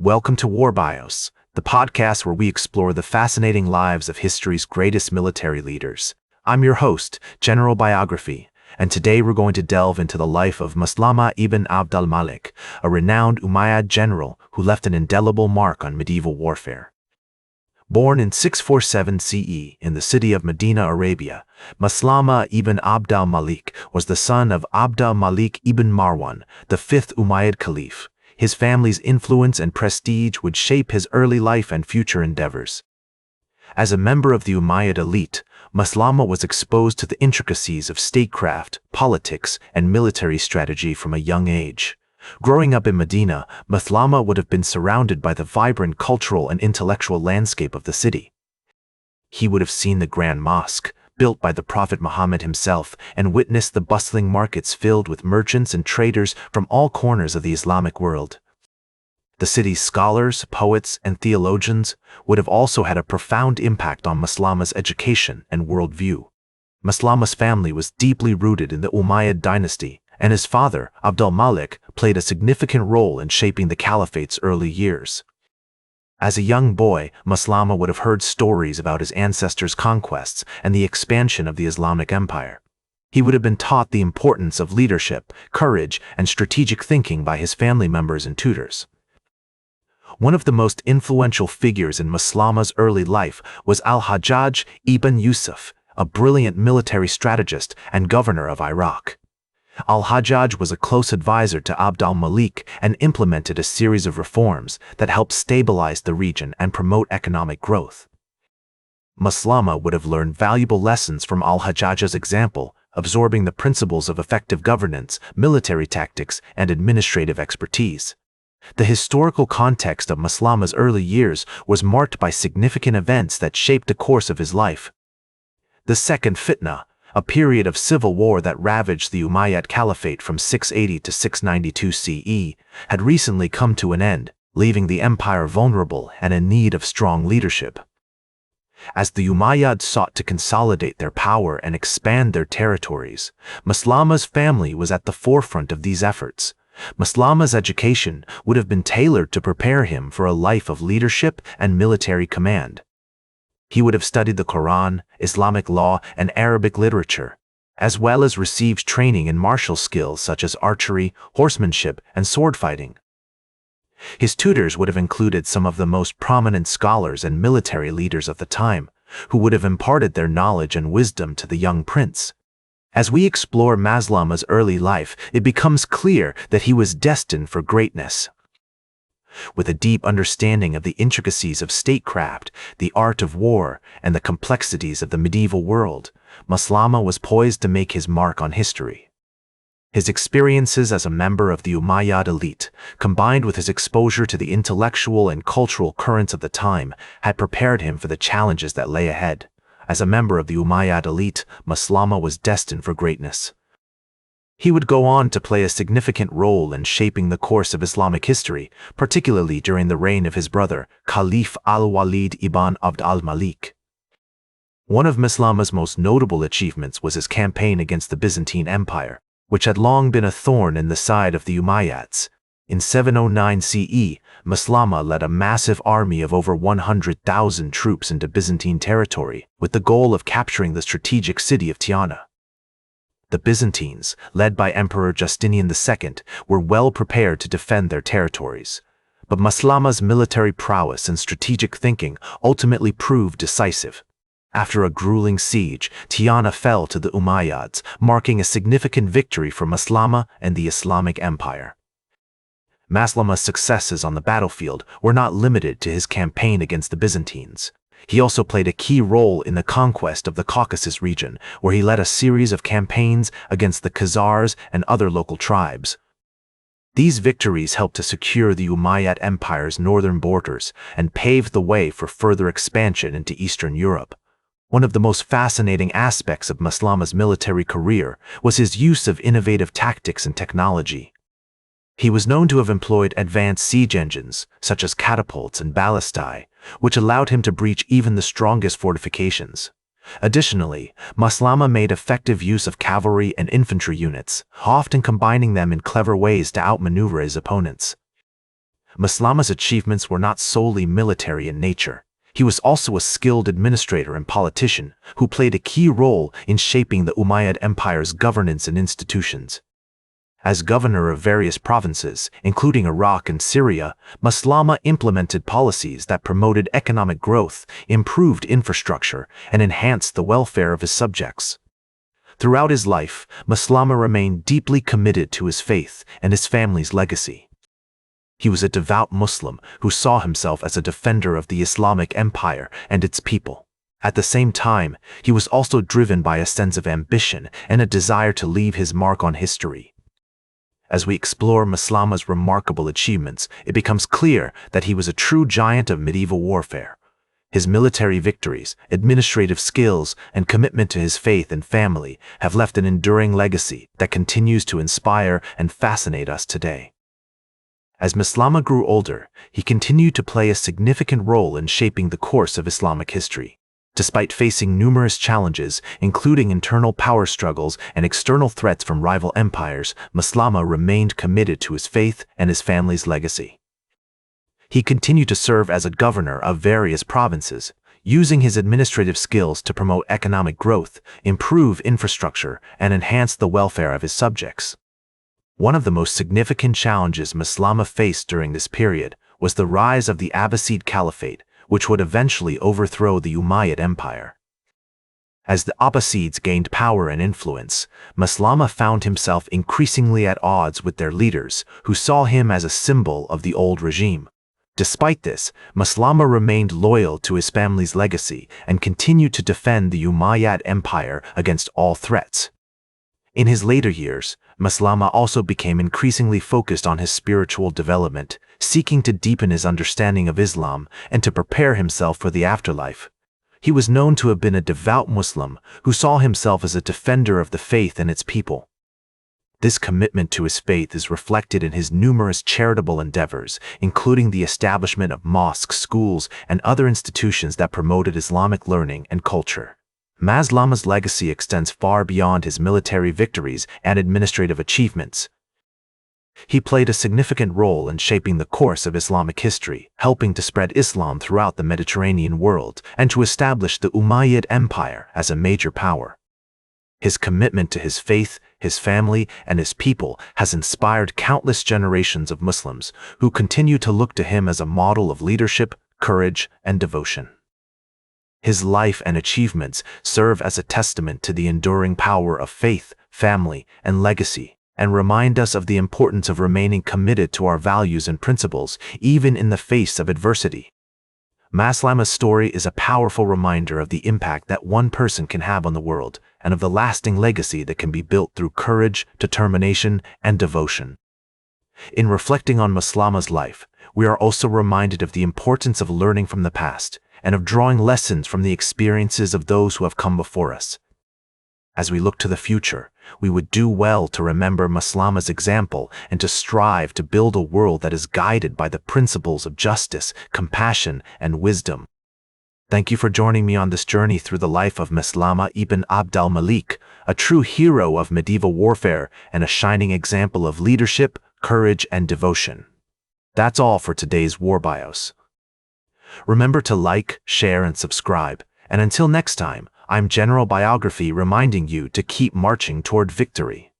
Welcome to War Bios, the podcast where we explore the fascinating lives of history's greatest military leaders. I'm your host, General Biography, and today we're going to delve into the life of Maslama ibn Abd al-Malik, a renowned Umayyad general who left an indelible mark on medieval warfare. Born in 647 CE in the city of Medina, Arabia, Maslama ibn Abd al-Malik was the son of Abd al-Malik ibn Marwan, the fifth Umayyad caliph. His family's influence and prestige would shape his early life and future endeavors. As a member of the Umayyad elite, Maslama was exposed to the intricacies of statecraft, politics, and military strategy from a young age. Growing up in Medina, Maslama would have been surrounded by the vibrant cultural and intellectual landscape of the city. He would have seen the Grand Mosque, built by the Prophet Muhammad himself, and witnessed the bustling markets filled with merchants and traders from all corners of the Islamic world. The city's scholars, poets, and theologians would have also had a profound impact on Maslama's education and worldview. Maslama's family was deeply rooted in the Umayyad dynasty, and his father, Abd al-Malik, played a significant role in shaping the caliphate's early years. As a young boy, Maslama would have heard stories about his ancestors' conquests and the expansion of the Islamic Empire. He would have been taught the importance of leadership, courage, and strategic thinking by his family members and tutors. One of the most influential figures in Maslama's early life was al-Hajjaj ibn Yusuf, a brilliant military strategist and governor of Iraq. Al-Hajjaj was a close advisor to Abd al-Malik and implemented a series of reforms that helped stabilize the region and promote economic growth. Maslama would have learned valuable lessons from al-Hajjaj's example, absorbing the principles of effective governance, military tactics, and administrative expertise. The historical context of Maslama's early years was marked by significant events that shaped the course of his life. The Second Fitna, a period of civil war that ravaged the Umayyad Caliphate from 680 to 692 CE, had recently come to an end, leaving the empire vulnerable and in need of strong leadership. As the Umayyads sought to consolidate their power and expand their territories, Maslama's family was at the forefront of these efforts. Maslama's education would have been tailored to prepare him for a life of leadership and military command. He would have studied the Quran, Islamic law, and Arabic literature, as well as received training in martial skills such as archery, horsemanship, and sword fighting. His tutors would have included some of the most prominent scholars and military leaders of the time, who would have imparted their knowledge and wisdom to the young prince. As we explore Maslama's early life, it becomes clear that he was destined for greatness. With a deep understanding of the intricacies of statecraft, the art of war, and the complexities of the medieval world, Maslama was poised to make his mark on history. His experiences as a member of the Umayyad elite, combined with his exposure to the intellectual and cultural currents of the time, had prepared him for the challenges that lay ahead. As a member of the Umayyad elite, Maslama was destined for greatness. He would go on to play a significant role in shaping the course of Islamic history, particularly during the reign of his brother, Caliph al-Walid ibn Abd al-Malik. One of Maslama's most notable achievements was his campaign against the Byzantine Empire, which had long been a thorn in the side of the Umayyads. In 709 CE, Maslama led a massive army of over 100,000 troops into Byzantine territory, with the goal of capturing the strategic city of Tiana. The Byzantines, led by Emperor Justinian II, were well prepared to defend their territories. But Maslama's military prowess and strategic thinking ultimately proved decisive. After a grueling siege, Tiana fell to the Umayyads, marking a significant victory for Maslama and the Islamic Empire. Maslama's successes on the battlefield were not limited to his campaign against the Byzantines. He also played a key role in the conquest of the Caucasus region, where he led a series of campaigns against the Khazars and other local tribes. These victories helped to secure the Umayyad Empire's northern borders and paved the way for further expansion into Eastern Europe. One of the most fascinating aspects of Maslama's military career was his use of innovative tactics and technology. He was known to have employed advanced siege engines, such as catapults and ballistae, which allowed him to breach even the strongest fortifications. Additionally, Maslama made effective use of cavalry and infantry units, often combining them in clever ways to outmaneuver his opponents. Maslama's achievements were not solely military in nature. He was also a skilled administrator and politician who played a key role in shaping the Umayyad Empire's governance and institutions. As governor of various provinces, including Iraq and Syria, Maslama implemented policies that promoted economic growth, improved infrastructure, and enhanced the welfare of his subjects. Throughout his life, Maslama remained deeply committed to his faith and his family's legacy. He was a devout Muslim who saw himself as a defender of the Islamic Empire and its people. At the same time, he was also driven by a sense of ambition and a desire to leave his mark on history. As we explore Maslama's remarkable achievements, it becomes clear that he was a true giant of medieval warfare. His military victories, administrative skills, and commitment to his faith and family have left an enduring legacy that continues to inspire and fascinate us today. As Maslama grew older, he continued to play a significant role in shaping the course of Islamic history. Despite facing numerous challenges, including internal power struggles and external threats from rival empires, Maslama remained committed to his faith and his family's legacy. He continued to serve as a governor of various provinces, using his administrative skills to promote economic growth, improve infrastructure, and enhance the welfare of his subjects. One of the most significant challenges Maslama faced during this period was the rise of the Abbasid Caliphate, which would eventually overthrow the Umayyad Empire. As the Abbasids gained power and influence, Maslama found himself increasingly at odds with their leaders, who saw him as a symbol of the old regime. Despite this, Maslama remained loyal to his family's legacy and continued to defend the Umayyad Empire against all threats. In his later years, Maslama also became increasingly focused on his spiritual development, seeking to deepen his understanding of Islam and to prepare himself for the afterlife. He was known to have been a devout Muslim who saw himself as a defender of the faith and its people. This commitment to his faith is reflected in his numerous charitable endeavors, including the establishment of mosques, schools, and other institutions that promoted Islamic learning and culture. Maslama's legacy extends far beyond his military victories and administrative achievements. He played a significant role in shaping the course of Islamic history, helping to spread Islam throughout the Mediterranean world and to establish the Umayyad Empire as a major power. His commitment to his faith, his family, and his people has inspired countless generations of Muslims who continue to look to him as a model of leadership, courage, and devotion. His life and achievements serve as a testament to the enduring power of faith, family, and legacy, and remind us of the importance of remaining committed to our values and principles, even in the face of adversity. Maslama's story is a powerful reminder of the impact that one person can have on the world, and of the lasting legacy that can be built through courage, determination, and devotion. In reflecting on Maslama's life, we are also reminded of the importance of learning from the past, and of drawing lessons from the experiences of those who have come before us. As we look to the future, we would do well to remember Maslama's example and to strive to build a world that is guided by the principles of justice, compassion, and wisdom. Thank you for joining me on this journey through the life of Maslama ibn Abd al-Malik, a true hero of medieval warfare and a shining example of leadership, courage, and devotion. That's all for today's War Bios. Remember to like, share, and subscribe. And until next time, I'm General Biography reminding you to keep marching toward victory.